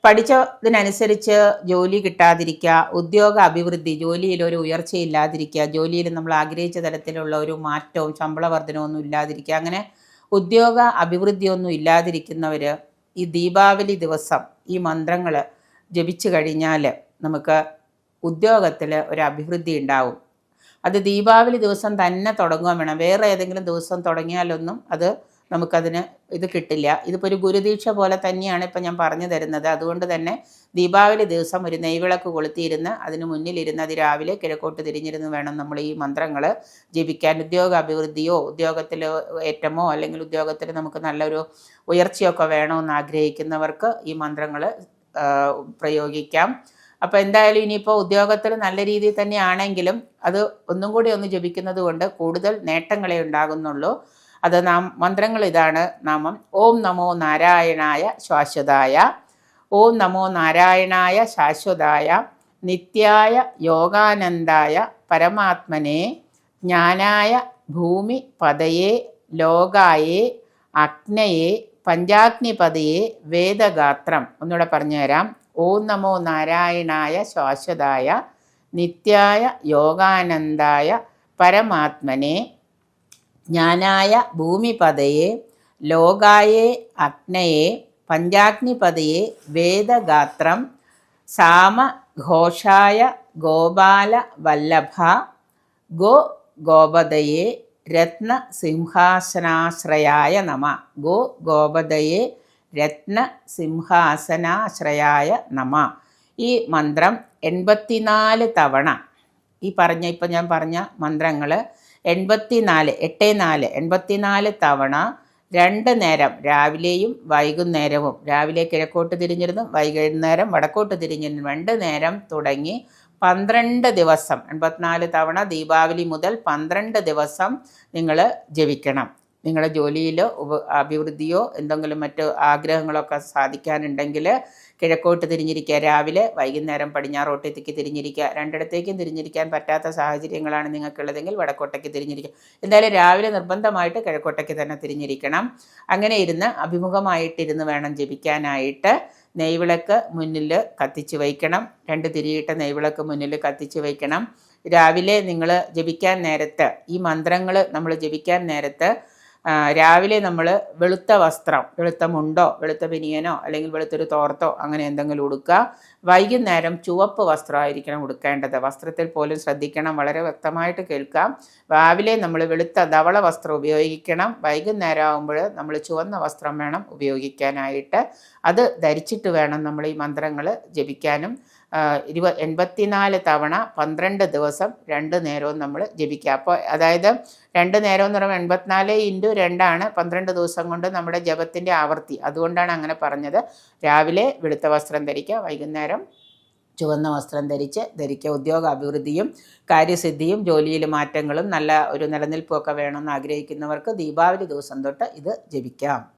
പഠിച്ചതിനനുസരിച്ച് ജോലി കിട്ടാതിരിക്കുക, ഉദ്യോഗ അഭിവൃദ്ധി, ജോലിയിൽ ഒരു ഉയർച്ചയില്ലാതിരിക്കുക, ജോലിയിൽ നമ്മൾ ആഗ്രഹിച്ച തരത്തിലുള്ള ഒരു മാറ്റവും ശമ്പള വർധനമൊന്നും ഇല്ലാതിരിക്കുക, അങ്ങനെ ഉദ്യോഗ അഭിവൃദ്ധിയൊന്നും ഇല്ലാതിരിക്കുന്നവർ ഈ ദീപാവലി ദിവസം ഈ മന്ത്രങ്ങൾ ജപിച്ചു കഴിഞ്ഞാൽ നമുക്ക് ഉദ്യോഗത്തിൽ ഒരു അഭിവൃദ്ധി ഉണ്ടാവും. അത് ദീപാവലി ദിവസം തന്നെ തുടങ്ങുകയും വേണം. വേറെ ഏതെങ്കിലും ദിവസം തുടങ്ങിയാലൊന്നും അത് നമുക്കതിന് ഇത് കിട്ടില്ല. ഇതിപ്പോൾ ഒരു ഗുരുദീക്ഷ പോലെ തന്നെയാണ് ഇപ്പം ഞാൻ പറഞ്ഞു തരുന്നത്. അതുകൊണ്ട് തന്നെ ദീപാവലി ദിവസം ഒരു നെയ്വിളക്ക് കൊളുത്തിയിരുന്ന് അതിന് മുന്നിലിരുന്ന് അത് രാവിലെ കിഴക്കോട്ട് തിരിഞ്ഞിരുന്ന് വേണം നമ്മൾ ഈ മന്ത്രങ്ങൾ ജപിക്കാൻ. ഉദ്യോഗ അഭിവൃദ്ധിയോ ഉദ്യോഗത്തിൽ ഏറ്റമോ അല്ലെങ്കിൽ ഉദ്യോഗത്തിൽ നമുക്ക് നല്ലൊരു ഉയർച്ചയൊക്കെ വേണമെന്ന് ആഗ്രഹിക്കുന്നവർക്ക് ഈ മന്ത്രങ്ങൾ പ്രയോഗിക്കാം. അപ്പോൾ എന്തായാലും ഇനിയിപ്പോൾ ഉദ്യോഗത്തിൽ നല്ല രീതിയിൽ തന്നെയാണെങ്കിലും അത് ഒന്നും കൂടി ഒന്ന് ജപിക്കുന്നത് കൊണ്ട് കൂടുതൽ നേട്ടങ്ങളെ ഉണ്ടാകുന്നുള്ളൂ. അത് മന്ത്രങ്ങൾ ഇതാണ്. നാമം: ഓം നമോ നാരായണായ ശാശ്വതായ, ഓം നമോ നാരായണായ ശാശ്വതായ, നിത്യായ യോഗാനന്ദായ പരമാത്മനെ, ജ്ഞാനായ ഭൂമി പതയേ, ലോകായേ അഗ്നയേ, പഞ്ചാഗ്നിപതയെ വേദഗാത്രം. ഒന്നുകൂടെ പറഞ്ഞു തരാം. ഓം നമോ നാരായണായ ശാശ്വതായ, നിത്യായ യോഗാനന്ദായ പരമാത്മനെ, ജ്ഞാനായ ഭൂമിപതയെ, ലോകായേ അഗ്നയെ, പഞ്ചാഗ്നിപതയെ വേദഗാത്രം, സാമഘോഷായ ഗോപാല വല്ലഭ, ഗോ ഗോപതയെ രത്നസിംഹാസനാശ്രയായ നമ. ഗോ ഗോപതയെ രത്നസിംഹാസനാശ്രയായ നമ. ഈ മന്ത്രം 84 തവണ ഇപ്പം ഞാൻ പറഞ്ഞ മന്ത്രങ്ങൾ 84 തവണ 2 നേരം, രാവിലെയും വൈകുന്നേരവും, രാവിലെ കിഴക്കോട്ട് തിരിഞ്ഞിരുന്നും വൈകുന്നേരം വടക്കോട്ട് തിരിഞ്ഞിരുന്നും 2 നേരം തുടങ്ങി 12 ദിവസം, 84 തവണ ദീപാവലി മുതൽ 12 ദിവസം നിങ്ങൾ ജപിക്കണം. നിങ്ങളുടെ ജോലിയിലോ അഭിവൃദ്ധിയോ എന്തെങ്കിലും മറ്റു ആഗ്രഹങ്ങളൊക്കെ സാധിക്കാനുണ്ടെങ്കിൽ കിഴക്കോട്ട് തിരിഞ്ഞിരിക്കുക രാവിലെ, വൈകുന്നേരം പടിഞ്ഞാറോട്ടേക്ക് തിരിഞ്ഞിരിക്കുക. രണ്ടിടത്തേക്കും തിരിഞ്ഞിരിക്കാൻ പറ്റാത്ത സാഹചര്യങ്ങളാണ് നിങ്ങൾക്കുള്ളതെങ്കിൽ വടക്കോട്ടേക്ക് തിരിഞ്ഞിരിക്കുക. എന്തായാലും രാവിലെ നിർബന്ധമായിട്ട് കിഴക്കോട്ടേക്ക് തന്നെ തിരിഞ്ഞിരിക്കണം. അങ്ങനെ ഇരുന്ന് അഭിമുഖമായിട്ടിരുന്ന് വേണം ജപിക്കാനായിട്ട്. നെയ്വിളക്ക് മുന്നിൽ കത്തിച്ച് വയ്ക്കണം. 2 തിരിയിട്ട നെയ്വിളക്ക് മുന്നിൽ കത്തിച്ച് വയ്ക്കണം. രാവിലെ നിങ്ങൾ ജപിക്കാൻ നേരത്ത്, ഈ മന്ത്രങ്ങൾ നമ്മൾ ജപിക്കാൻ നേരത്ത് രാവിലെ നമ്മൾ വെളുത്ത വസ്ത്രം, വെളുത്ത മുണ്ടോ വെളുത്ത ബനിയനോ അല്ലെങ്കിൽ വെളുത്തൊരു തോർത്തോ അങ്ങനെ എന്തെങ്കിലും ഉടുക്കുക. വൈകുന്നേരം ചുവപ്പ് വസ്ത്രമായിരിക്കണം ഉടുക്കേണ്ടത്. വസ്ത്രത്തിൽ പോലും ശ്രദ്ധിക്കണം, വളരെ വ്യക്തമായിട്ട് കേൾക്കാം. രാവിലെ നമ്മൾ വെളുത്ത ധവള വസ്ത്രം ഉപയോഗിക്കണം. വൈകുന്നേരം ആകുമ്പോൾ നമ്മൾ ചുവന്ന വസ്ത്രം വേണം ഉപയോഗിക്കാനായിട്ട്. അത് ധരിച്ചിട്ട് വേണം നമ്മൾ ഈ മന്ത്രങ്ങൾ ജപിക്കാനും. 84 തവണ 12 ദിവസം 2 നേരവും നമ്മൾ ജപിക്കുക. അപ്പോൾ അതായത് 2 നേരം എന്ന് പറയുമ്പോൾ 84 × 2 12 ദിവസം കൊണ്ട് നമ്മുടെ ജപത്തിൻ്റെ ആവർത്തി. അതുകൊണ്ടാണ് അങ്ങനെ പറഞ്ഞത്. രാവിലെ വെളുത്ത വസ്ത്രം ധരിക്കുക, വൈകുന്നേരം ചുവന്ന വസ്ത്രം ധരിക്കുക. ഉദ്യോഗ അഭിവൃദ്ധിയും കാര്യസിദ്ധിയും ജോലിയിൽ മാറ്റങ്ങളും നല്ല ഒരു നിലനിൽപ്പുമൊക്കെ വേണമെന്ന് ആഗ്രഹിക്കുന്നവർക്ക് ദീപാവലി ദിവസം തൊട്ട് ഇത് ജപിക്കാം.